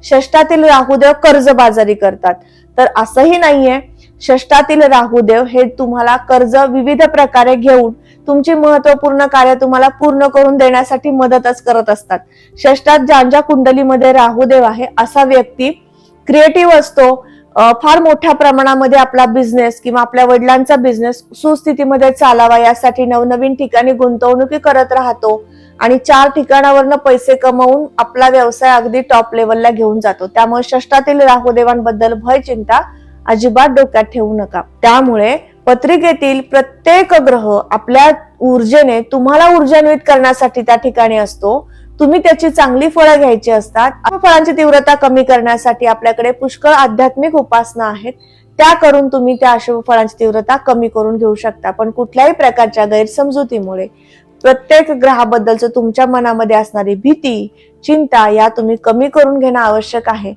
षष्ठातील राहुदेव कर्जबाजारी करतात, तर असंही नाहीये. षष्ठातील राहुदेव हे तुम्हाला कर्ज विविध प्रकारे घेऊन तुमची महत्वपूर्ण कार्य तुम्हाला पूर्ण करून देण्यासाठी मदतच करत असतात. षष्ठात ज्यांच्या कुंडलीमध्ये राहुदेव आहे असा व्यक्ती क्रिएटिव्ह असतो, फार मोठ्या प्रमाणामध्ये आपला बिझनेस किंवा आपल्या वडिलांचा बिझनेस सुस्थितीमध्ये चालावा यासाठी नवनवीन ठिकाणी गुंतवणुकी करत राहतो आणि 4 ठिकाणावरनं पैसे कमवून आपला व्यवसाय अगदी टॉप लेवलला घेऊन जातो. त्यामुळे षष्ठातील राहुदेवांबद्दल भय चिंता अजिबात डोक्यात ठेवू नका. त्यामुळे पत्रिकेतील प्रत्येक ग्रह आपल्या ऊर्जेने तुम्हाला ऊर्जान्वित करण्यासाठी त्या ठिकाणी असतो. तुम्ही त्याची चांगली फळं घ्यायची असतात. फळांची तीव्रता कमी करण्यासाठी आपल्याकडे पुष्कळ आध्यात्मिक उपासना आहेत, त्या करून तुम्ही त्या अशुभ फळांची तीव्रता कमी करून घेऊ शकता. पण कुठल्याही प्रकारच्या गैरसमजुतीमुळे प्रत्येक ग्रहाबद्दलच तुमच्या मनामध्ये असणारी भीती, चिंता या तुम्ही कमी करून घेणं आवश्यक आहे.